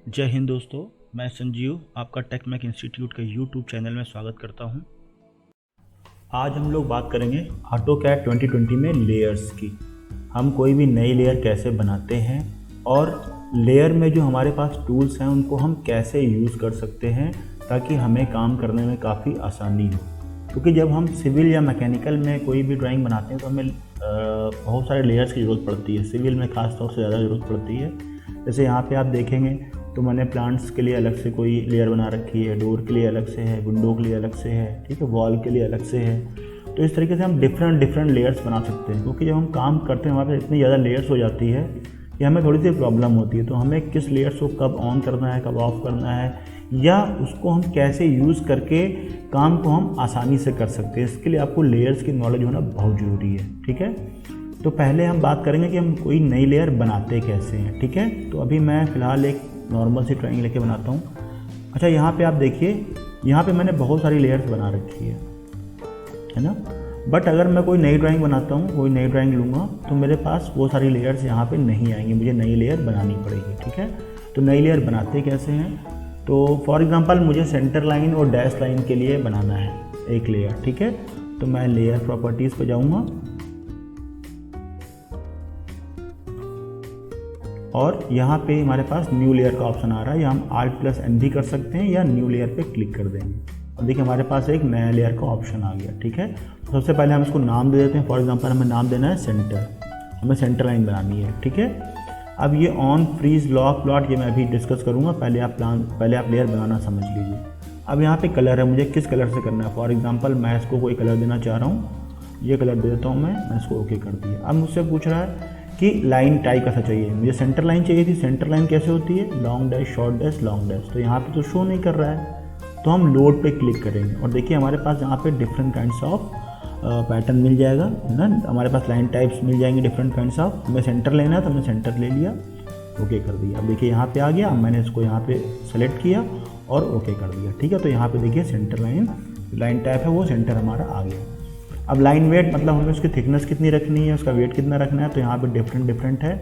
जय हिंद दोस्तों, मैं संजीव आपका टेकमेक इंस्टीट्यूट के यूट्यूब चैनल में स्वागत करता हूं। आज हम लोग बात करेंगे ऑटोकैड 2020 में लेयर्स की। हम कोई भी नई लेयर कैसे बनाते हैं और लेयर में जो हमारे पास टूल्स हैं उनको हम कैसे यूज़ कर सकते हैं ताकि हमें काम करने में काफ़ी आसानी हो। क्योंकि जब हम सिविल या मैकेनिकल में कोई भी ड्राइंग बनाते हैं तो हमें बहुत सारे लेयर्स की ज़रूरत पड़ती है। सिविल में ख़ास तौर से ज़्यादा ज़रूरत पड़ती है। जैसे यहाँ पे आप देखेंगे तो मैंने प्लांट्स के लिए अलग से कोई लेयर बना रखी है, डोर के लिए अलग से है, विंडो के लिए अलग से है, ठीक है, वॉल के लिए अलग से है। तो इस तरीके से हम डिफरेंट लेयर्स बना सकते हैं। क्योंकि जब हम काम करते हैं हमारे पास इतनी ज़्यादा लेयर्स हो जाती है कि हमें थोड़ी सी प्रॉब्लम होती है। तो हमें किस लेयर्स को कब ऑन करना है, कब ऑफ करना है, या उसको हम कैसे यूज़ करके काम को हम आसानी से कर सकते हैं, इसके लिए आपको लेयर्स की नॉलेज होना बहुत ज़रूरी है। ठीक है, तो पहले हम बात करेंगे कि हम कोई नई लेयर बनाते कैसे हैं। ठीक है, तो अभी मैं फ़िलहाल एक नॉर्मल सी ड्राइंग लेके बनाता हूँ। अच्छा, यहाँ पे आप देखिए, यहाँ पे मैंने बहुत सारी लेयर्स बना रखी है ना। बट अगर मैं कोई नई ड्राइंग बनाता हूँ, कोई नई ड्राइंग लूँगा तो मेरे पास वो सारी लेयर्स यहाँ पे नहीं आएंगी, मुझे नई लेयर बनानी पड़ेगी। ठीक है, तो नई लेयर बनाते कैसे हैं, तो फॉर एग्जांपल मुझे सेंटर लाइन और डैश लाइन के लिए बनाना है एक लेयर। ठीक है, तो मैं लेयर प्रॉपर्टीज़ पे जाऊँगा और यहाँ पे हमारे पास न्यू लेयर का ऑप्शन आ रहा है, या हम Alt+N भी कर सकते हैं या न्यू लेयर पे क्लिक कर देंगे और देखिए हमारे पास एक नया लेयर का ऑप्शन आ गया। ठीक है, तो सबसे पहले हम इसको नाम दे देते हैं। फॉर एग्जांपल हमें नाम देना है सेंटर, हमें सेंटर लाइन बनानी है। ठीक है, अब ये ऑन, फ्रीज, लॉक, प्लॉट ये मैं अभी डिस्कस करूँगा। पहले आप लेयर बनाना समझ लीजिए। अब यहाँ पे कलर है, मुझे किस कलर से करना है। फॉर एग्जांपल मैं इसको कोई कलर देना चाह रहा हूँ, ये कलर दे देता हूँ मैंने इसको ओके कर दिया। अब मुझसे पूछ रहा है कि लाइन टाइप कैसा चाहिए। मुझे सेंटर लाइन चाहिए थी। सेंटर लाइन कैसे होती है, long dash, short dash, long dash. तो यहाँ पे तो शो नहीं कर रहा है, तो हम लोड पे क्लिक करेंगे और देखिए हमारे पास यहाँ पे डिफरेंट काइंड्स ऑफ पैटर्न मिल जाएगा ना। हमारे पास लाइन टाइप्स मिल जाएंगे डिफरेंट काइंड्स ऑफ। हमें सेंटर लेना है तो हमने सेंटर ले लिया, ओके कर दिया। अब देखिए यहाँ पे आ गया, मैंने इसको यहाँ पे सेलेक्ट किया और ओके कर दिया। ठीक है, तो यहाँ पे देखिए सेंटर लाइन टाइप है वो सेंटर हमारा आ गया। अब लाइन वेट मतलब हमें उसकी थिकनेस कितनी रखनी है, उसका वेट कितना रखना है, तो यहाँ पे डिफरेंट है।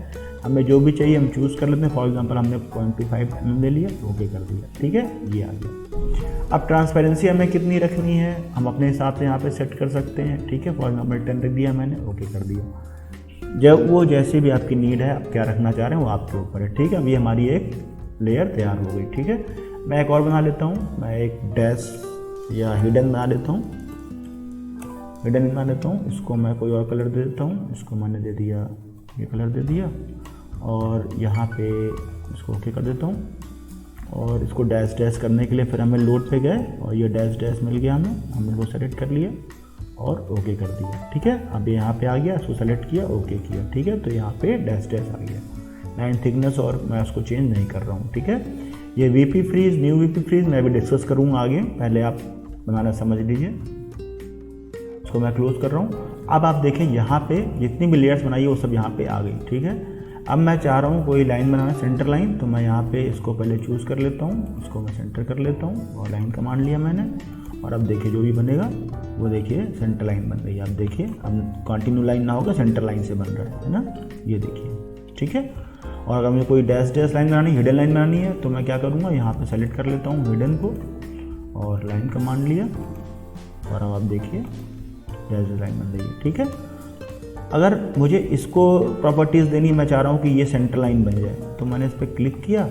हमें जो भी चाहिए हम चूज़ कर लेते हैं। फॉर एग्जांपल हमने 0.25 mm ले लिया, ओके कर दिया। ठीक है, ये आ गया। अब ट्रांसपेरेंसी हमें कितनी रखनी है हम अपने हिसाब से यहाँ पे सेट कर सकते हैं। ठीक है, फॉर एग्जांपल 10 रख दिया मैंने, ओके कर दिया। जब वो जैसी भी आपकी नीड है, आप क्या रखना चाह रहे हैं वो आपके ऊपर है। ठीक है, अभी हमारी एक लेयर तैयार हो गई। ठीक है, मैं एक और बना लेता हूँ, मैं एक डैश या हिडन बना लेता हूँ। इसको मैं कोई और कलर दे देता हूँ। इसको मैंने दे दिया, ये कलर दे दिया और यहाँ पे इसको ओके कर देता हूँ। और इसको डैश करने के लिए फिर हमें लोड पे गए और ये डैश मिल गया हमने वो सेलेक्ट कर लिया और ओके कर दिया। ठीक है, अब यहाँ पे आ गया, इसको सेलेक्ट किया, ओके किया। ठीक है, तो यहाँ पे डैश आ गया। लाइन थिकनेस और मैं उसको चेंज नहीं कर रहा हूँ। ठीक है, ये VP freeze, new VP freeze मैं भी डिस्कस करूँगा आगे, पहले आप बनाना समझ लीजिए। इसको मैं क्लोज कर रहा हूँ। अब आप देखें यहाँ पे जितनी भी लेयर्स बनाई है वो सब यहाँ पे आ गई। ठीक है, अब मैं चाह रहा हूँ कोई लाइन बनाना, सेंटर लाइन, तो मैं यहाँ पे इसको पहले चूज़ कर लेता हूँ, इसको मैं सेंटर कर लेता हूँ और लाइन कमांड लिया मैंने। और अब देखिए जो भी बनेगा वो देखिए सेंटर लाइन बन रही है। आप देखिए हम कंटिन्यू लाइन ना होगा, सेंटर लाइन से बन रहा है ना, ये देखिए। ठीक है, और अगर मुझे कोई डैश लाइन बनानी, हिडन लाइन बनानी है तो मैं क्या करूँगा, यहाँ पर सेलेक्ट कर लेता हूँ हिडन को और लाइन कमांड लिया और अब आप देखिए डैश लाइन बन रही है। ठीक है, अगर मुझे इसको प्रॉपर्टीज़ देनी, मैं चाह रहा हूँ कि ये सेंटर लाइन बन जाए, तो मैंने इस पर क्लिक किया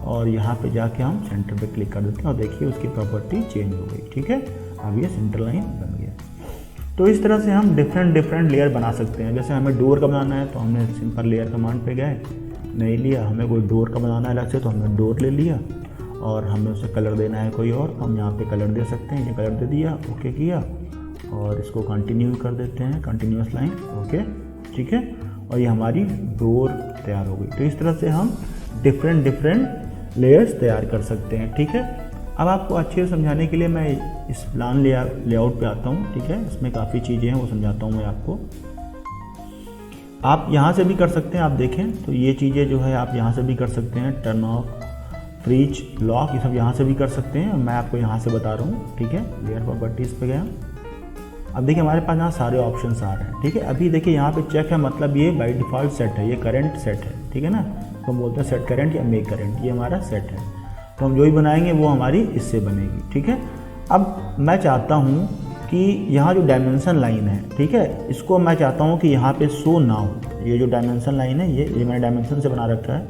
और यहाँ पे जाके हम सेंटर पे क्लिक कर देते हैं और देखिए उसकी प्रॉपर्टी चेंज हो गई। ठीक है, अब ये सेंटर लाइन बन गया। तो इस तरह से हम डिफरेंट लेयर बना सकते हैं। जैसे हमें डोर का बनाना है तो हमने सिंपल लेयर कमांड पे गए, नहीं लिया। हमें कोई डोर का बनाना है अलग से तो हमने डोर ले लिया और हमें उसे कलर देना है कोई और, हम यहाँ पे कलर दे सकते हैं। ये कलर दे दिया, ओके किया और इसको कंटिन्यू कर देते हैं, कंटिन्यूअस लाइन, ओके। ठीक है, और ये हमारी डोर तैयार हो गई। तो इस तरह से हम डिफरेंट लेयर्स तैयार कर सकते हैं। ठीक है, अब आपको अच्छे से समझाने के लिए मैं इस प्लान लेआउट पे आता हूँ। ठीक है, इसमें काफ़ी चीज़ें हैं वो समझाता हूँ मैं आपको। आप यहाँ से भी कर सकते हैं। आप देखें तो ये चीज़ें जो है आप यहाँ से भी कर सकते हैं, टर्न ऑफ, फ्रीज, लॉक, ये सब यहाँ से भी कर सकते हैं। मैं आपको यहाँ से बता रहा हूँ। ठीक है, लेयर प्रॉपर्टीज़ पे गया। अब देखिए हमारे पास यहाँ सारे ऑप्शंस आ रहे हैं। ठीक है, अभी देखिए यहाँ पे चेक है, मतलब ये बाय डिफ़ॉल्ट सेट है, ये करंट सेट है। ठीक है ना, इसको हम बोलते हैं सेट करंट या मेक करंट। ये हमारा सेट है, तो हम जो भी बनाएंगे वो हमारी इससे बनेगी, ठीक है। अब मैं चाहता हूँ कि यहाँ जो डायमेंशन लाइन है, ठीक है, इसको मैं चाहता हूँ कि यहाँ पे शो ना हो। ये जो डायमेंशन लाइन है ये मैंने डायमेंशन से बना रखा है,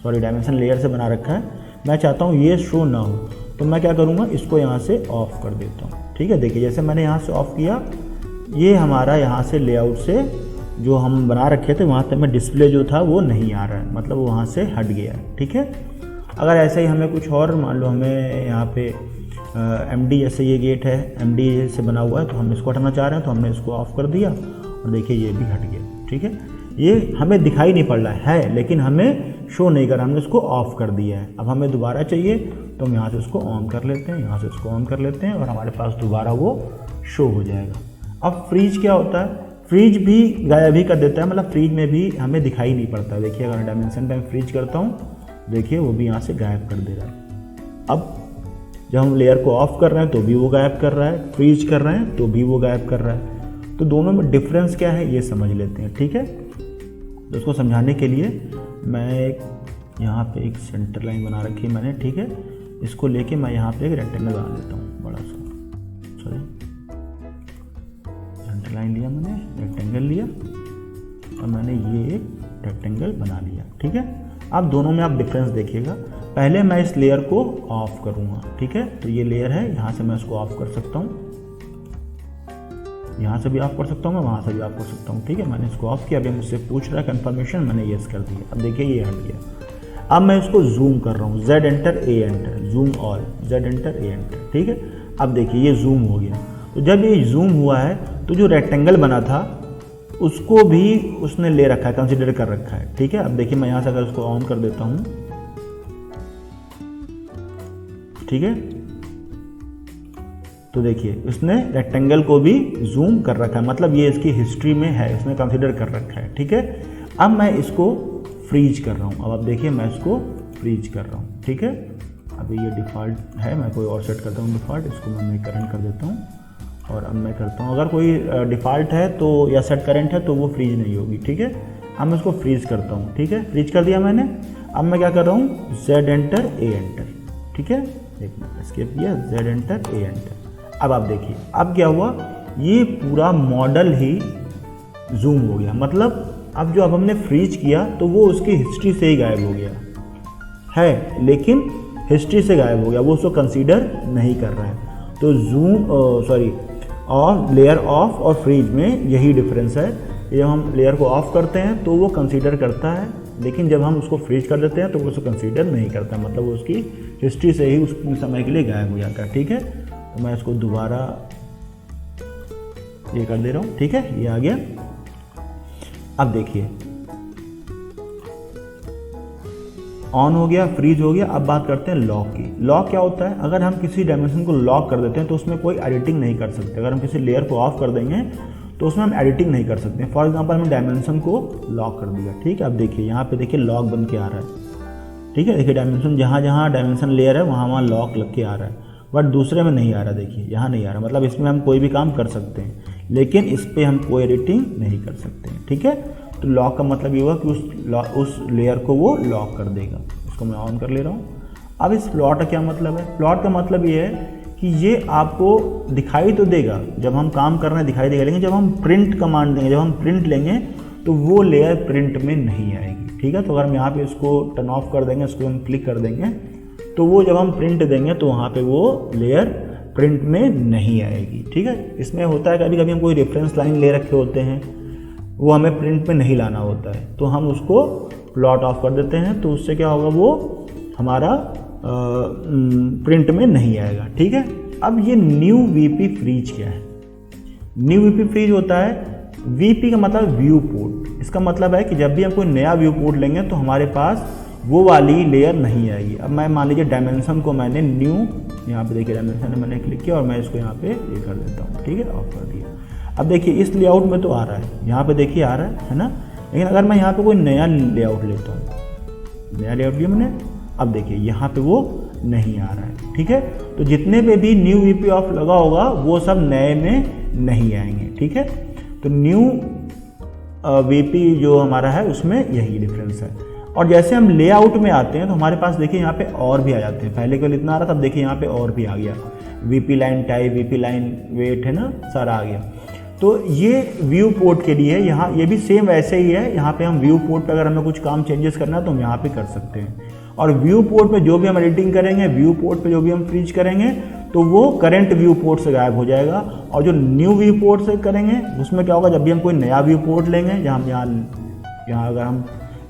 सॉरी डायमेंशन लेयर से बना रखा है, मैं चाहता हूँ ये शो ना हो। तो मैं क्या करूँगा, इसको यहाँ से ऑफ कर देता हूँ, ठीक है। देखिए जैसे मैंने यहाँ से ऑफ किया, ये हमारा यहाँ से लेआउट से जो हम बना रखे थे वहाँ तक में डिस्प्ले जो था वो नहीं आ रहा है, मतलब वो वहाँ से हट गया है, ठीक है। अगर ऐसे ही हमें कुछ और, मान लो हमें यहाँ पे MD जैसे ये गेट है, MD से बना हुआ है, तो हम इसको हटाना चाह रहे हैं, तो हमने इसको ऑफ कर दिया और देखिए ये भी हट गया, ठीक है। ये हमें दिखाई नहीं पड़ रहा है लेकिन हमें शो नहीं कर रहा, हमने इसको ऑफ कर दिया है। अब हमें दोबारा चाहिए तो हम यहाँ से इसको ऑन कर लेते हैं, यहाँ से इसको ऑन कर लेते हैं और हमारे पास दोबारा वो शो हो जाएगा। अब फ्रीज क्या होता है, फ्रीज भी गायब ही कर देता है, मतलब फ्रीज में भी हमें दिखाई नहीं पड़ता। देखिए अगर डायमेंशन पे फ्रीज करता हूँ, देखिए वो भी यहाँ से गायब कर दे रहा है। अब जब हम लेयर को ऑफ कर रहे हैं तो भी वो गायब कर रहा है, फ्रीज कर रहे हैं तो भी वो गायब कर रहा है। तो दोनों में डिफरेंस क्या है ये समझ लेते हैं, ठीक है। तो उसको समझाने के लिए मैं यहाँ पे एक सेंटर लाइन बना रखी है मैंने, ठीक है। इसको लेके मैं यहाँ पे एक रेक्टेंगल बना लेता हूँ बड़ा सा, सॉरी सेंटर लाइन लिया मैंने, रेक्टेंगल लिया और मैंने ये एक रेक्टेंगल बना लिया, ठीक है। अब दोनों में आप डिफरेंस देखिएगा। पहले मैं इस लेयर को ऑफ करूँगा, ठीक है। तो ये लेयर है, यहाँ से मैं इसको ऑफ कर सकता हूँ, यहाँ से भी ऑफ कर सकता हूँ मैं, वहाँ से भी ऑफ कर सकता हूँ, ठीक है। मैंने इसको ऑफ किया, अभी मुझसे पूछ रहा है कंफर्मेशन, मैंने येस कर दिया। अब देखिए ये हट गया। अब मैं इसको जूम कर रहा हूँ, Z enter A enter, zoom all, Z enter A enter, ठीक है। अब देखिए ये जूम हो गया। तो जब ये जूम हुआ है तो जो रेक्टेंगल बना था उसको भी उसने ले रखा है, कंसिडर कर रखा है, ठीक है। अब देखिए मैं यहाँ से अगर उसको ऑन कर देता हूँ, ठीक है, तो देखिए उसने रेक्टेंगल को भी जूम कर रखा है, मतलब ये इसकी हिस्ट्री में है, इसने कंसिडर कर रखा है, ठीक है। अब मैं इसको फ्रीज कर रहा हूँ, अब आप देखिए मैं इसको फ्रीज कर रहा हूँ, ठीक है। अभी ये डिफ़ॉल्ट है, मैं कोई और सेट करता हूँ डिफ़ॉल्ट, इसको मैं करंट कर देता हूँ और अब मैं करता हूँ, अगर कोई डिफ़ॉल्ट है तो या सेट करंट है तो वो फ्रीज नहीं होगी, ठीक है। अब मैं इसको फ्रीज करता हूँ, ठीक है, फ्रीज कर दिया मैंने। अब मैं क्या कर रहा हूँ, Z एंटर A एंटर, ठीक है, एक मिनट एस्केप किया, Z एंटर A एंटर। अब आप देखिए अब क्या हुआ, ये पूरा मॉडल ही जूम हो गया, मतलब अब जो अब हमने फ्रीज किया तो वो उसकी हिस्ट्री से ही गायब हो गया है, लेकिन हिस्ट्री से गायब हो गया, वो उसको कंसीडर नहीं कर रहा है। तो zoom sorry of, layer of और फ्रीज में यही डिफरेंस है। जब हम लेयर को ऑफ करते हैं तो वो कंसीडर करता है, लेकिन जब हम उसको फ्रीज कर देते हैं तो वो उसको कंसीडर नहीं करता, मतलब वो उसकी हिस्ट्री से ही उस समय के लिए गायब हो जाता है, ठीक है। तो मैं इसको दोबारा ये कर दे रहा हूँ, ठीक है, ये आ गया। अब देखिए ऑन हो गया, फ्रीज हो गया। अब बात करते हैं लॉक की। लॉक क्या होता है, अगर हम किसी डायमेंशन को लॉक कर देते हैं तो उसमें कोई एडिटिंग नहीं कर सकते। अगर हम किसी लेयर को ऑफ कर देंगे तो उसमें हम एडिटिंग नहीं कर सकते। फॉर एग्जांपल हमने डायमेंशन को लॉक कर दिया, ठीक है। अब देखिए यहाँ पे देखिए लॉक बन के आ रहा है, ठीक है। देखिए डायमेंशन जहाँ जहाँ डायमेंशन लेयर है वहाँ वहाँ लॉक लग के आ रहा है, बट दूसरे में नहीं आ रहा, देखिए यहाँ नहीं आ रहा। मतलब इसमें हम कोई भी काम कर सकते हैं लेकिन इस पर हम कोई एडिटिंग नहीं कर सकते हैं, ठीक है। तो लॉक का मतलब ये हुआ कि उस लेयर को वो लॉक कर देगा। इसको मैं ऑन कर ले रहा हूँ। अब इस प्लॉट का क्या मतलब है, प्लॉट का मतलब ये है कि ये आपको दिखाई तो देगा, जब हम काम कर रहे हैं दिखाई देगा, लेकिन जब हम प्रिंट कमांड देंगे, जब हम प्रिंट लेंगे तो वो लेयर प्रिंट में नहीं आएगी, ठीक है। तो अगर हम यहाँ पे इसको टर्न ऑफ कर देंगे, इसको हम क्लिक कर देंगे, तो वो जब हम प्रिंट देंगे तो वहाँ पे वो लेयर प्रिंट में नहीं आएगी, ठीक है। इसमें होता है कभी कभी हम कोई रेफरेंस लाइन ले रखे होते हैं, वो हमें प्रिंट में नहीं लाना होता है, तो हम उसको प्लॉट ऑफ कर देते हैं, तो उससे क्या होगा, वो हमारा प्रिंट में नहीं आएगा, ठीक है। अब ये न्यू वीपी फ्रीज क्या है, न्यू वीपी फ्रीज होता है, वीपी का मतलब व्यू पोर्ट। इसका मतलब है कि जब भी हम कोई नया व्यू पोर्ट लेंगे तो हमारे पास वो वाली लेयर नहीं आएगी। अब मैं मान लीजिए डायमेंशन को मैंने न्यू, यहाँ पे देखिए डायमेंशन मैंने क्लिक किया और मैं इसको यहाँ पे ये कर देता हूँ, ठीक है, ऑफ कर दिया। अब देखिए इस लेआउट में तो आ रहा है, यहाँ पे देखिए आ रहा है ना, लेकिन अगर मैं यहाँ पे कोई नया लेआउट लेता हूँ, नया लेआउट लिया मैंने, अब देखिए यहाँ पे वो नहीं आ रहा है, ठीक है। तो जितने पे भी न्यू वीपी ऑफ लगा होगा वो सब नए में नहीं आएंगे, ठीक है। तो न्यू वीपी जो हमारा है उसमें यही डिफरेंस है। और जैसे हम लेआउट में आते हैं तो हमारे पास देखिए यहाँ पे और भी आ जाते हैं। पहले केवल इतना आ रहा था, अब देखिए यहाँ पे और भी आ गया, VP line type, VP line weight है ना, सारा आ गया। तो ये व्यू पोर्ट के लिए है। यहाँ ये भी सेम वैसे ही है। यहाँ पे हम व्यू पोर्ट पर अगर हमें कुछ काम चेंजेस करना है तो हम यहाँ पे कर सकते हैं। और व्यू पोर्ट पे जो भी हम एडिटिंग करेंगे, व्यू पोर्ट पे जो भी हम फ्रीज करेंगे तो वो करंट व्यू पोर्ट से गायब हो जाएगा। और जो न्यू व्यू पोर्ट से करेंगे उसमें क्या होगा, जब भी हम कोई नया व्यू पोर्ट लेंगे, यहाँ अगर हम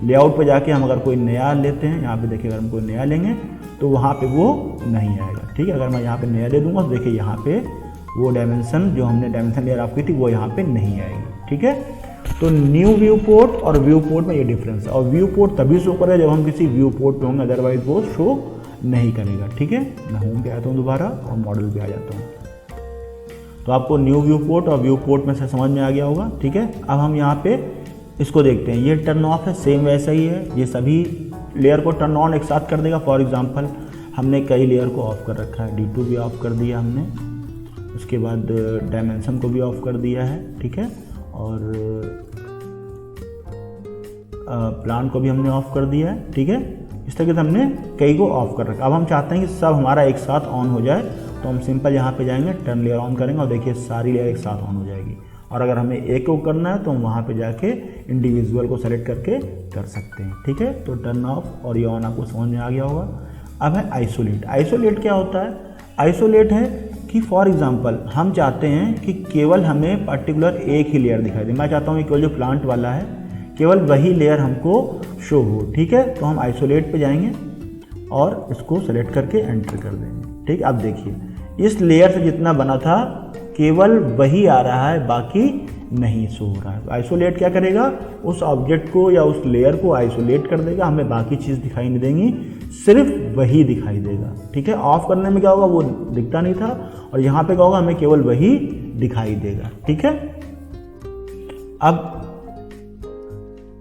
लेआउट पे जाके हम अगर कोई नया लेते हैं, यहाँ पे देखिए अगर हम कोई नया लेंगे तो वहाँ पे वो नहीं आएगा। ठीक है, अगर मैं यहाँ पे नया दे दूंगा तो देखिए यहाँ पे वो डायमेंशन जो हमने डायमेंशन लेयर ऑफ की थी वो यहाँ पे नहीं आएगी। ठीक है, तो न्यू व्यू पोर्ट और व्यू पोर्ट में ये डिफरेंस है। और व्यू पोर्ट तभी शो करेगा जब हम किसी व्यू पोर्ट पे होंगे, अदरवाइज वो शो नहीं करेगा। ठीक है, मैं होम पे आता हूँ दोबारा और मॉडल पे आ जाता हूँ। तो आपको न्यू व्यू पोर्ट और व्यू पोर्ट में से समझ में आ गया होगा। ठीक है, अब हम यहाँ पे इसको देखते हैं। ये टर्न ऑफ है, सेम वैसा ही है। ये सभी लेयर को टर्न ऑन एक साथ कर देगा। फॉर एग्जांपल हमने कई लेयर को ऑफ कर रखा है, D2 भी ऑफ कर दिया हमने, उसके बाद डायमेंशन को भी ऑफ कर दिया है। ठीक है, और प्लान को भी हमने ऑफ कर दिया है। ठीक है, इस तरीके से हमने कई को ऑफ कर रखा। अब हम चाहते हैं कि सब हमारा एक साथ ऑन हो जाए, तो हम सिंपल यहाँ पे जाएंगे, टर्न लेयर ऑन करेंगे और देखिए सारी लेयर एक साथ ऑन हो जाएगी। और अगर हमें एक को करना है तो हम वहाँ पे जाके इंडिविजुअल को सेलेक्ट करके कर सकते हैं। ठीक है, तो टर्न ऑफ और ये ऑन आपको समझ में आ गया होगा। अब है आइसोलेट। आइसोलेट क्या होता है? आइसोलेट है कि फॉर एग्जांपल हम चाहते हैं कि केवल हमें पर्टिकुलर एक ही लेयर दिखाई दे। मैं चाहता हूँ कि केवल जो प्लांट वाला है केवल वही लेयर हमको शो हो। ठीक है, तो हम आइसोलेट पे जाएंगे और इसको सेलेक्ट करके एंटर कर देंगे। ठीक, अब देखिए इस लेयर से जितना बना था केवल वही आ रहा है, बाकी नहीं शो हो रहा है। आइसोलेट क्या करेगा, उस ऑब्जेक्ट को या उस लेयर को आइसोलेट कर देगा, हमें बाकी चीज़ दिखाई नहीं देंगी, सिर्फ वही दिखाई देगा। ठीक है, ऑफ करने में क्या होगा, वो दिखता नहीं था, और यहाँ पे क्या होगा, हमें केवल वही दिखाई देगा। ठीक है, अब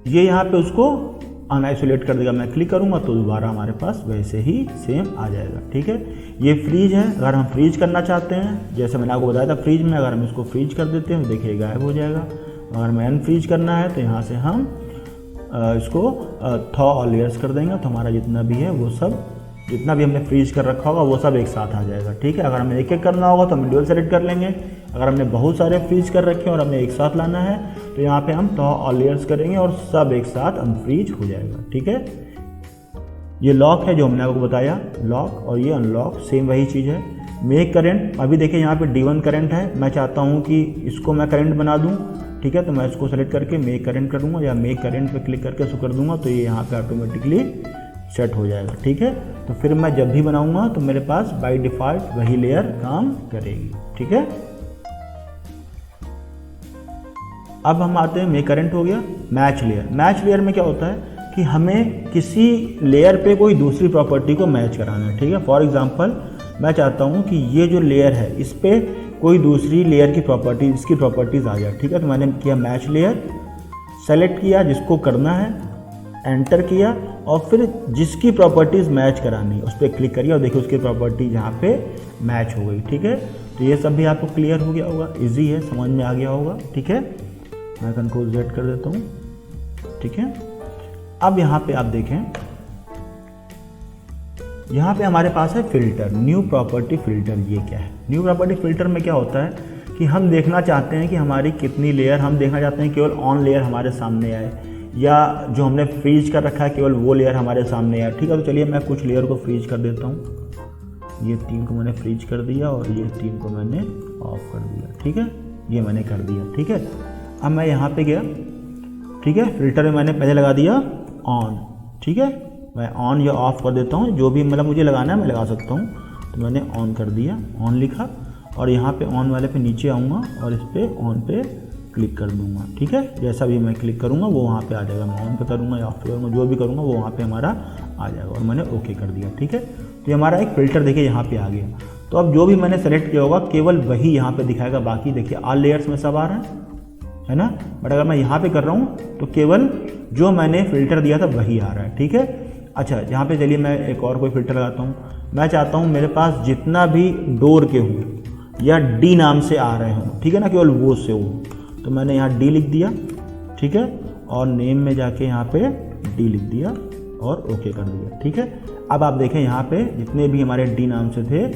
ये यहाँ पे उसको अनआइसोलेट कर देगा। मैं क्लिक करूँगा तो दोबारा हमारे पास वैसे ही सेम आ जाएगा। ठीक है, ये फ्रीज है। अगर हम फ्रीज करना चाहते हैं, जैसे मैंने आपको बताया था फ्रीज में, अगर हम इसको फ्रीज कर देते हैं तो देखिए गायब हो जाएगा। अगर हमें अनफ्रीज करना है तो यहाँ से हम इसको थॉ ऑल लेयर्स कर देंगे, तो हमारा जितना भी है वो सब, जितना भी हमने फ्रीज कर रखा होगा वो सब एक साथ आ जाएगा। ठीक है, अगर हमें एक एक करना होगा तो हम ड्यूल सेलेक्ट कर लेंगे। अगर हमने बहुत सारे फ्रीज कर रखे हैं और हमें एक साथ लाना है तो यहाँ पे हम थॉ ऑल लेयर्स करेंगे और सब एक साथ अनफ्रीज हो जाएगा। ठीक है, ये लॉक है जो हमने आपको बताया, लॉक, और ये अनलॉक सेम वही चीज़ है। मेक करंट, अभी देखिए यहाँ पे D1 करंट है, मैं चाहता हूँ कि इसको मैं करंट बना दूँ। ठीक है, तो मैं इसको सेलेक्ट करके मेक करंट कर दूँगा या मेक करंट पे क्लिक करके इसको कर दूँगा, तो ये यहाँ पे ऑटोमेटिकली सेट हो जाएगा। ठीक है, तो फिर मैं जब भी बनाऊँगा तो मेरे पास बाय डिफ़ॉल्ट वही लेयर काम करेगी। ठीक है, अब हम आते हैं, मेक करंट हो गया। मैच लेयर, मैच लेयर में क्या होता है कि हमें किसी लेयर पे कोई दूसरी प्रॉपर्टी को मैच कराना है। ठीक है, फॉर एग्जांपल मैं चाहता हूँ कि ये जो लेयर है इस पे कोई दूसरी लेयर की प्रॉपर्टी, इसकी प्रॉपर्टीज़ आ जाए। ठीक है, तो मैंने किया मैच लेयर, सेलेक्ट किया जिसको करना है, एंटर किया, और फिर जिसकी प्रॉपर्टीज़ मैच करानी है उस पर क्लिक करिए और देखिए उसकी प्रॉपर्टी यहाँ पे मैच हो गई। ठीक है, तो ये सब भी आपको क्लियर हो गया होगा, ईजी है, समझ में आ गया होगा। ठीक है, मैं कंट्रोल Z कर देता हूँ। ठीक है, अब यहाँ पे आप देखें, यहाँ पे हमारे पास है फिल्टर, न्यू प्रॉपर्टी फिल्टर। ये क्या है? न्यू प्रॉपर्टी फिल्टर में क्या होता है कि हम देखना चाहते हैं कि हमारी कितनी लेयर, हम देखना चाहते हैं केवल ऑन लेयर हमारे सामने आए, या जो हमने फ्रीज कर रखा है केवल वो लेयर हमारे सामने आए। ठीक है, तो चलिए मैं कुछ लेयर को फ्रीज कर देता हूँ। ये 3 को मैंने फ्रीज कर दिया और ये 3 को मैंने ऑफ कर दिया। ठीक है, ये मैंने कर दिया। ठीक है, अब मैं यहाँ पे गया। ठीक है, फिल्टर में मैंने पहले लगा दिया ऑन। ठीक है, मैं ऑन या ऑफ कर देता हूँ, जो भी मतलब मुझे लगाना है मैं लगा सकता हूँ। तो मैंने ऑन कर दिया, ऑन लिखा, और यहाँ पे ऑन वाले पे नीचे आऊँगा और इस पर ऑन पे क्लिक कर दूँगा। ठीक है, जैसा भी मैं क्लिक करूँगा वो वहाँ पे आ जाएगा। मैं ऑन पे करूँगा या ऑफ करूँगा, जो भी करूँगा वो वहाँ पे हमारा आ जाएगा, और मैंने ओके कर दिया। ठीक है, तो ये हमारा एक फ़िल्टर देखिए यहाँ पे आ गया। तो अब जो भी मैंने सेलेक्ट किया होगा केवल वही यहाँ पे दिखाएगा, बाकी देखिए ऑल लेयर्स में सब आ रहा है ना। बट अगर मैं यहाँ पे कर रहा हूँ तो केवल जो मैंने फ़िल्टर दिया था वही आ रहा है। ठीक है, अच्छा यहाँ पे चलिए मैं एक और कोई फ़िल्टर लगाता हूँ। मैं चाहता हूँ मेरे पास जितना भी डोर के हों या D नाम से आ रहे हों, ठीक है ना, केवल वो से हो, तो मैंने यहाँ D लिख दिया। ठीक है, और नेम में जाके यहाँ पे D लिख दिया। और ओके कर दिया। ठीक है, अब आप देखें यहाँ पे जितने भी हमारे डी नाम से थे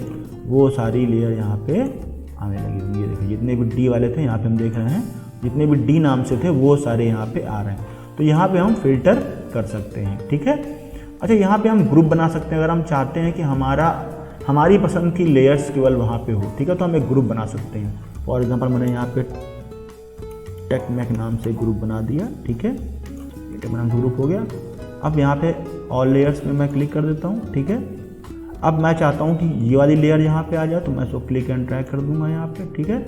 वो सारी लेयर यहाँ पे आने लगी होंगी। ये देखिए जितने भी डी वाले थे यहाँ पे हम देख रहे हैं, जितने भी डी नाम से थे वो सारे यहाँ पे आ रहे हैं। तो यहाँ पे हम फिल्टर कर सकते हैं। ठीक है, अच्छा यहाँ पे हम ग्रुप बना सकते हैं अगर हम चाहते हैं कि हमारी पसंद की लेयर्स केवल वहाँ पे हो। ठीक है, तो हम एक ग्रुप बना सकते हैं। फॉर एग्जांपल मैंने यहाँ पे टेकमैक नाम से ग्रुप बना दिया। ठीक है, ये टेक नाम से ग्रुप हो गया। अब यहाँ पे ऑल लेयर्स में मैं क्लिक कर देता हूँ। ठीक है, अब मैं चाहता हूँ कि ये वाली लेयर यहाँ पे आ जाए तो मैं इसको क्लिक एंड ड्रैग कर दूंगा यहाँ पे। ठीक है,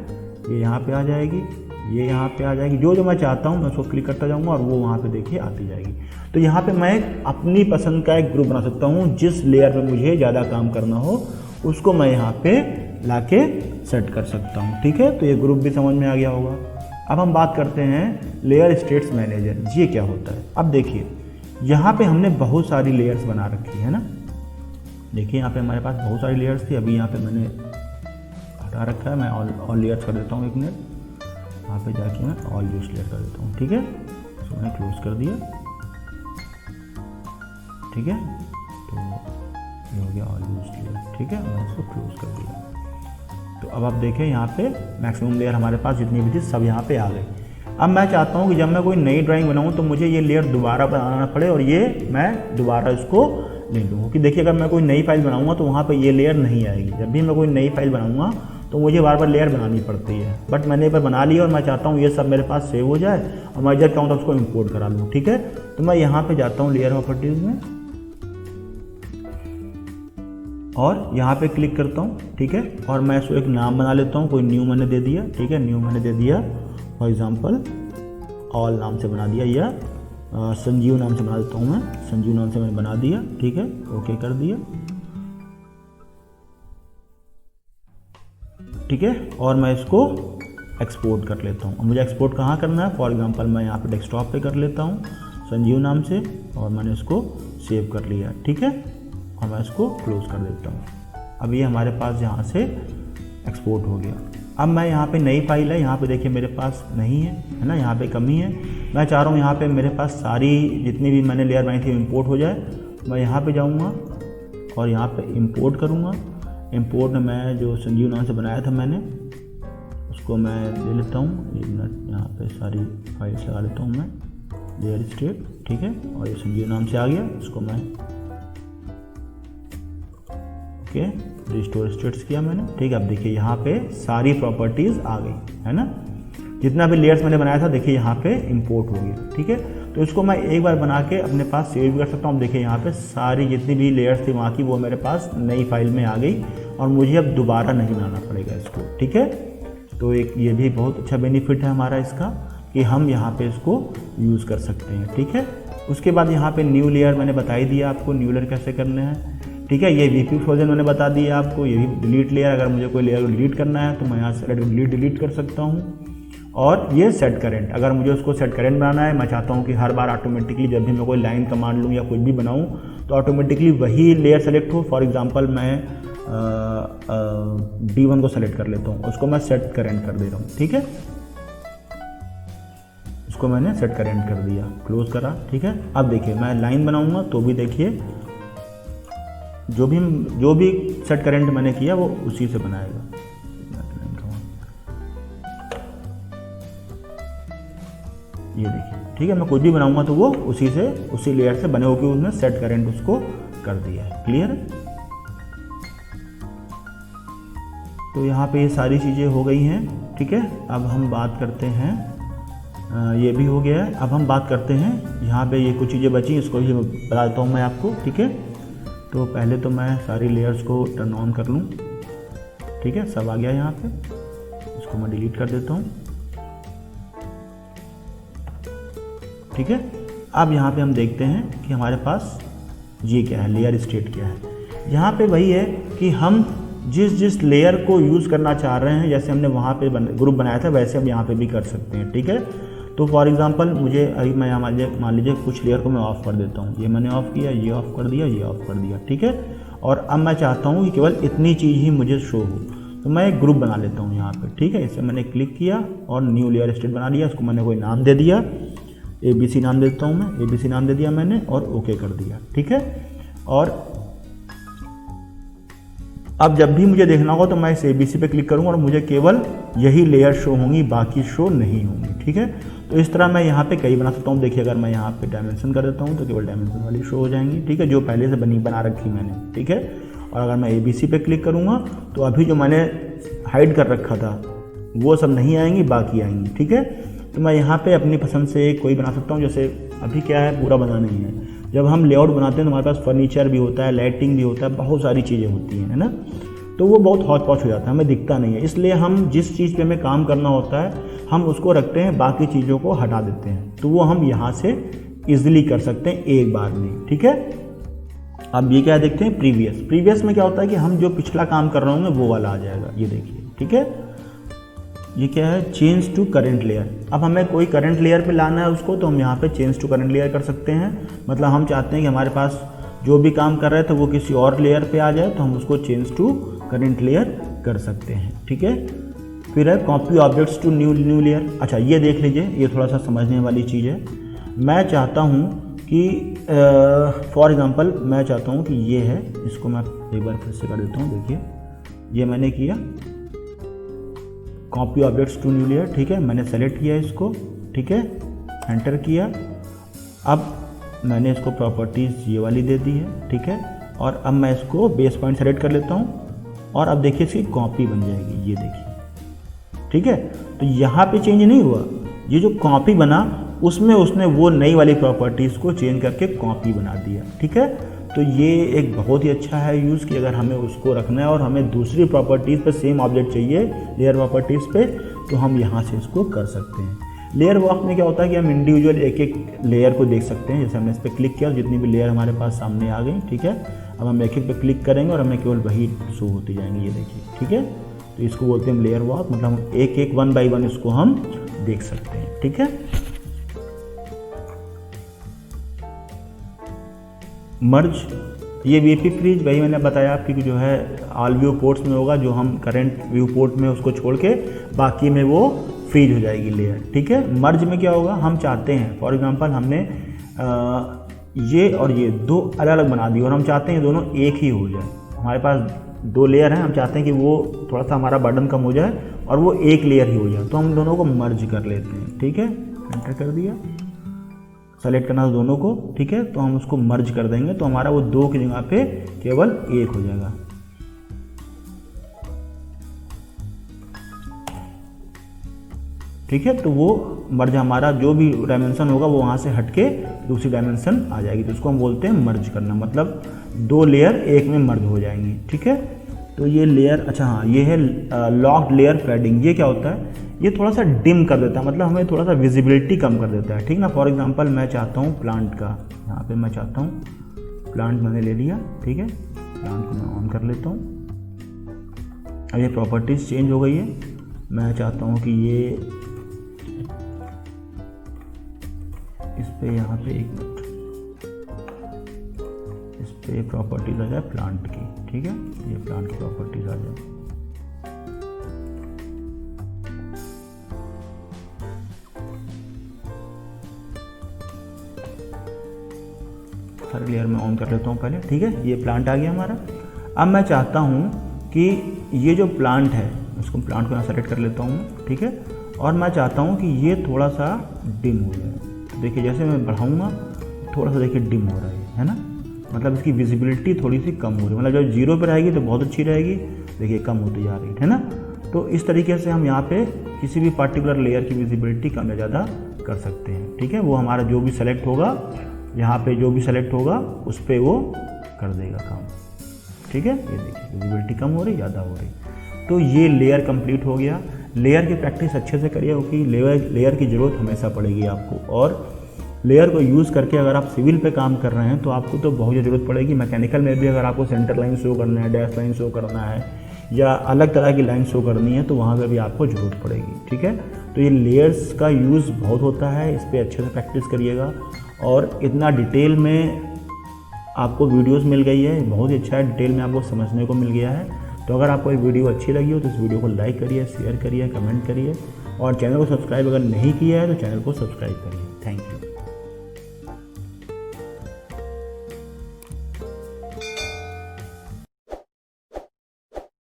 ये यहाँ पे आ जाएगी, ये यहाँ पे आ जाएगी। जो मैं चाहता हूँ मैं उसको क्लिक करता जाऊँगा और वो वहाँ पे देखिए आती जाएगी। तो यहाँ पे मैं अपनी पसंद का एक ग्रुप बना सकता हूँ। जिस लेयर पे मुझे ज़्यादा काम करना हो उसको मैं यहाँ पे लाके सेट कर सकता हूँ। ठीक है, तो ये ग्रुप भी समझ में आ गया होगा। अब हम बात करते हैं लेयर स्टेट्स मैनेजर, ये क्या होता है। अब देखिए यहाँ पे हमने बहुत सारी लेयर्स बना रखी है ना। देखिए यहाँ पे हमारे पास बहुत सारी लेयर्स थी, अभी यहाँ पे मैंने हटा रखा है। मैं ऑल लेयर्स कर देता हूँ, एक मिनट यहाँ पे जाके मैं ऑल यूज लेयर कर देता हूँ। ठीक है, तो मैंने क्लोज कर दिया। ठीक है, तो ये हो गया ऑल यूज लेयर। ठीक है, मैंने इसको क्लोज कर दिया। तो अब आप देखें यहाँ पे मैक्सिमम लेयर हमारे पास जितनी भी थी सब यहाँ पे आ गई। अब मैं चाहता हूँ कि जब मैं कोई नई ड्राइंग बनाऊँ तो मुझे ये लेयर दोबारा बनाना पड़े और ये मैं दोबारा इसको ले लूँ। कि देखिए अगर मैं कोई नई फाइल बनाऊँगा तो वहाँ पे ये लेयर नहीं आएगी। जब भी मैं कोई नई फाइल बनाऊँगा तो मुझे बार बार लेयर बनानी पड़ती है। बट मैंने एक बार बना लिया और मैं चाहता हूँ ये सब मेरे पास सेव हो जाए और मैं जब चाहूँ तो उसको इम्पोर्ट करा लूँ। ठीक है, तो मैं यहाँ पर जाता हूँ लेयर प्रॉपर्टीज़ में और यहाँ पे क्लिक करता हूँ। ठीक है, और मैं इसको एक नाम बना लेता हूँ। कोई न्यू मैंने दे दिया। ठीक है, न्यू मैंने दे दिया, फॉर एग्जांपल ऑल नाम से बना दिया या संजीव नाम से बना देता हूँ मैं। संजीव नाम से मैंने बना दिया। ठीक है, ओके कर दिया। ठीक है, और मैं इसको एक्सपोर्ट कर लेता हूँ। मुझे एक्सपोर्ट कहाँ करना है, फॉर एग्जांपल मैं यहाँ पे डेस्कटॉप पे कर लेता हूँ संजीव नाम से और मैंने इसको सेव कर लिया। ठीक है, और मैं इसको क्लोज कर देता हूँ। अब ये हमारे पास यहाँ से एक्सपोर्ट हो गया। अब मैं यहाँ पे नई फाइल है, यहाँ पे देखिए मेरे पास नहीं है ना, यहाँ पे कमी है। मैं चाह रहा हूँ यहाँ पे मेरे पास सारी जितनी भी मैंने लेयर बनाई थी इंपोर्ट हो जाए। मैं यहाँ पे जाऊँगा और यहाँ पे इंपोर्ट करूँगा। इंपोर्ट में मैं जो संजीव नाम से बनाया था मैंने उसको मैं ले लेता हूँ। 1 मिनट, यहाँ पे सारी फाइल्स लगा लेता हूँ मैं, लेयर स्टेट। ठीक है, और ये संजीव नाम से आ गया, इसको मैं ओके रिस्टोर स्टेट्स किया मैंने। ठीक है, अब देखिए यहाँ पे सारी प्रॉपर्टीज़ आ गई है ना। जितना भी लेयर्स मैंने बनाया था देखिए यहाँ पे इंपोर्ट हो गया। ठीक है, तो इसको मैं एक बार बना के अपने पास सेव भी कर सकता हूँ। देखिए यहाँ पे सारी जितनी भी लेयर्स थी वहाँ की वो मेरे पास नई फाइल में आ गई और मुझे अब दोबारा नहीं बनाना पड़ेगा इसको। ठीक है, तो एक ये भी बहुत अच्छा बेनिफिट है हमारा इसका कि हम यहाँ पे इसको यूज़ कर सकते हैं। ठीक है, उसके बाद यहाँ पे न्यू लेयर मैंने बता ही दिया आपको न्यू लेयर कैसे करने हैं। ठीक है, ये VP फ्रोजन मैंने बता दिया आपको। ये भी डिलीट लेयर, अगर मुझे कोई लेयर को डिलीट करना है तो मैं यहाँ से डिलीट कर सकता हूँ। और ये सेट करेंट, अगर मुझे उसको सेट करेंट बनाना है, मैं चाहता हूँ कि हर बार ऑटोमेटिकली जब भी मैं कोई लाइन कमांड लूँ या कुछ भी बनाऊँ तो ऑटोमेटिकली वही लेयर सेलेक्ट हो। फॉर एग्जांपल मैं D1 को सेलेक्ट कर लेता हूँ, उसको मैं सेट करेंट कर दे रहा हूँ। ठीक है, उसको मैंने सेट करेंट कर दिया, क्लोज करा। ठीक है, अब देखिए मैं लाइन बनाऊँगा तो भी देखिए जो भी सेट करेंट मैंने किया वो उसी से बनाएगा। ये देखिए, ठीक है, मैं कुछ भी बनाऊंगा तो वो उसी लेयर से बने होकर उसने सेट करेंट उसको कर दिया है। क्लियर है, तो यहाँ पे ये सारी चीज़ें हो गई हैं। ठीक है, अब हम बात करते हैं, ये भी हो गया है। अब हम बात करते हैं यहाँ पे ये कुछ चीज़ें बची, इसको भी बता देता हूँ मैं आपको। ठीक है, तो पहले तो मैं सारी लेयर्स को टर्न ऑन कर लूँ। ठीक है, सब आ गया यहाँ पे, इसको मैं डिलीट कर देता हूँ। ठीक है, अब यहाँ पे हम देखते हैं कि हमारे पास ये क्या है, लेयर स्टेट क्या है। यहाँ पे वही है कि हम जिस लेयर को यूज़ करना चाह रहे हैं, जैसे हमने वहाँ पे ग्रुप बनाया था वैसे हम यहाँ पे भी कर सकते हैं। ठीक है, तो फॉर एग्जांपल मुझे अभी मैं मान लीजिए कुछ लेयर को मैं ऑफ़ कर देता हूँ। ये मैंने ऑफ़ किया, ये ऑफ़ कर दिया, ये ऑफ़ कर दिया। ठीक है, और अब मैं चाहता हूँ कि केवल इतनी चीज़ ही मुझे शो हो, तो मैं एक ग्रुप बना लेता हूँ यहाँ पे। ठीक है, इसे मैंने क्लिक किया और न्यू लेयर स्टेट बना लिया, इसको मैंने कोई नाम दे दिया। ABC नाम देता हूँ मैं, ABC नाम दे दिया मैंने और ओके कर दिया। ठीक है, और अब जब भी मुझे देखना होगा तो मैं इस ABC पे क्लिक करूँगा और मुझे केवल यही लेयर शो होंगी, बाकी शो नहीं होंगी। ठीक है, तो इस तरह मैं यहाँ पे कई बना सकता हूँ। देखिए अगर मैं यहाँ पे डायमेंशन कर देता हूँ तो केवल डायमेंशन वाली शो हो जाएंगी। ठीक है, जो पहले से बना रखी मैंने। ठीक है, और अगर मैं ABC पे क्लिक करूँगा तो अभी जो मैंने हाइड कर रखा था वो सब नहीं आएंगी, बाकी आएंगी। ठीक है, तो मैं यहाँ पे अपनी पसंद से कोई बना सकता हूँ। जैसे अभी क्या है, पूरा बना नहीं है। जब हम लेआउट बनाते हैं तो हमारे पास फर्नीचर भी होता है, लाइटिंग भी होता है, बहुत सारी चीज़ें होती हैं, है ना। तो वो बहुत हौच पौच हो जाता है, हमें दिखता नहीं है। इसलिए हम जिस चीज़ पे हमें काम करना होता है हम उसको रखते हैं, बाकी चीज़ों को हटा देते हैं। तो वो हम यहाँ से ईजिली कर सकते हैं एक बार में। ठीक है, अब ये क्या देखते हैं, प्रीवियस में क्या होता है कि हम जो पिछला काम कर रहे होंगे वो वाला आ जाएगा, ये देखिए। ठीक है, ये क्या है, चेंज टू करंट लेयर। अब हमें कोई करंट लेयर पे लाना है उसको, तो हम यहाँ पे चेंज टू करंट लेयर कर सकते हैं। मतलब हम चाहते हैं कि हमारे पास जो भी काम कर रहे थे वो किसी और लेयर पे आ जाए, तो हम उसको चेंज टू करंट लेयर कर सकते हैं। ठीक है, फिर है copy objects to new layer. अच्छा, ये देख लीजिए, ये थोड़ा सा समझने वाली चीज़ है। मैं चाहता हूँ कि फॉर एग्जांपल मैं चाहता हूँ कि ये है, इसको मैं एक बार फिर से कर देता हूँ। देखिए ये मैंने किया copy objects to new layer. ठीक है, मैंने सेलेक्ट किया इसको। ठीक है, एंटर किया। अब मैंने इसको प्रॉपर्टीज़ ये वाली दे दी है। ठीक है, और अब मैं इसको बेस पॉइंट सेलेक्ट कर लेता हूँ और अब देखिए इसकी कॉपी बन जाएगी, ये देखिए। ठीक है, तो यहाँ पे चेंज नहीं हुआ, ये जो कॉपी बना उसमें उसने वो नई वाली प्रॉपर्टीज़ को चेंज करके कॉपी बना दिया। ठीक है, तो ये एक बहुत ही अच्छा है यूज़ कि अगर हमें उसको रखना है और हमें दूसरी प्रॉपर्टीज़ पे सेम ऑब्जेक्ट चाहिए लेयर प्रॉपर्टीज़ पे, तो हम यहाँ से इसको कर सकते हैं। लेयर वॉक में क्या होता है कि हम इंडिविजुअल एक एक लेयर को देख सकते हैं। जैसे हमने इस पर क्लिक किया, जितनी भी लेयर हमारे पास सामने आ गई। ठीक है, अब हम एक एक पे क्लिक करेंगे और हमें केवल वही शो होती जाएंगी, ये देखिए। ठीक है, तो इसको बोलते हैं लेयर वॉक, मतलब हम एक एक 1 बाय 1 इसको हम देख सकते हैं। ठीक है, मर्ज, ये वीपी फ्रीज वही मैंने बताया आपकी जो है ऑल व्यू पोर्ट्स में होगा, जो हम करंट व्यू पोर्ट में उसको छोड़ के बाकी में वो फ्रीज हो जाएगी लेयर। ठीक है, मर्ज में क्या होगा, हम चाहते हैं फॉर एग्जांपल हमने ये और ये दो अलग अलग बना दी और हम चाहते हैं दोनों एक ही हो जाए। हमारे पास 2 लेयर हैं, हम चाहते हैं कि वो थोड़ा सा हमारा बर्डन कम हो जाए और वो एक लेयर ही हो जाए, तो हम दोनों को मर्ज कर लेते हैं। ठीक है, एंटर कर दिया, सेलेक्ट करना दोनों को। ठीक है, तो हम उसको मर्ज कर देंगे, तो हमारा वो 2 की जगह पे केवल 1 हो जाएगा। ठीक है, तो वो मर्ज हमारा जो भी डायमेंशन होगा वो वहाँ से हटके दूसरी डायमेंशन आ जाएगी, तो उसको हम बोलते हैं मर्ज करना, मतलब 2 लेयर एक में मर्ज हो जाएंगी। ठीक है, तो ये लेयर, अच्छा हाँ, ये है लॉक्ड लेयर पैडिंग। ये क्या होता है, ये थोड़ा सा डिम कर देता है, मतलब हमें थोड़ा सा विजिबिलिटी कम कर देता है। ठीक ना, फॉर एग्जांपल मैं चाहता हूँ प्लांट का, यहाँ पे मैं चाहता हूँ प्लांट मैंने ले लिया। ठीक है, प्लांट को मैं ऑन कर लेता हूँ। अब ये प्रॉपर्टीज़ चेंज हो गई है। मैं चाहता हूँ कि ये इस पे यहाँ पे 1 मिनट, इस पे प्रॉपर्टीज आ जाए प्लांट की। ठीक है, ये प्लांट की प्रॉपर्टीज आ जाए। सारे लेयर में ऑन कर लेता हूँ पहले। ठीक है, ये प्लांट आ गया हमारा। अब मैं चाहता हूँ कि ये जो प्लांट है उसको प्लांट को यहाँ सेलेक्ट कर लेता हूँ। ठीक है, और मैं चाहता हूँ कि ये थोड़ा सा डिम हो जाए। देखिए जैसे मैं बढ़ाऊँगा थोड़ा सा देखिए डिम हो रहा है ना, मतलब इसकी विजिबिलिटी थोड़ी सी कम हो रही है। मतलब जब 0 पे रहेगी तो बहुत अच्छी रहेगी, देखिए कम होती जा रही है ना। तो इस तरीके से हम यहाँ पे किसी भी पार्टिकुलर लेयर की विजिबिलिटी कम या ज़्यादा कर सकते हैं। ठीक है, वो हमारा जो भी सेलेक्ट होगा, यहाँ पे जो भी सेलेक्ट होगा उस पर वो कर देगा काम। ठीक है, ये देखिए विजिबिलिटी कम हो रही, ज़्यादा हो रही। तो ये लेयर कंप्लीट हो गया। लेयर की प्रैक्टिस अच्छे से करिए, क्योंकि लेयर की ज़रूरत हमेशा पड़ेगी आपको। और लेयर को यूज़ करके अगर आप सिविल पे काम कर रहे हैं तो आपको तो बहुत ज़रूरत पड़ेगी। मैकेनिकल में भी अगर आपको सेंटर लाइन शो करना है, डैश लाइन शो करना है, या अलग तरह की लाइन शो करनी है, तो वहाँ पर भी आपको ज़रूरत पड़ेगी। ठीक है, तो ये लेयर्स का यूज़ बहुत होता है, इस पर अच्छे से प्रैक्टिस करिएगा। और इतना डिटेल में आपको वीडियोस मिल गई है, बहुत ही अच्छा है, डिटेल में आपको समझने को मिल गया है। तो अगर आपको ये वीडियो अच्छी लगी हो तो इस वीडियो को लाइक करिए, शेयर करिए, कमेंट करिए, और चैनल को सब्सक्राइब अगर नहीं किया है तो चैनल को सब्सक्राइब करिए।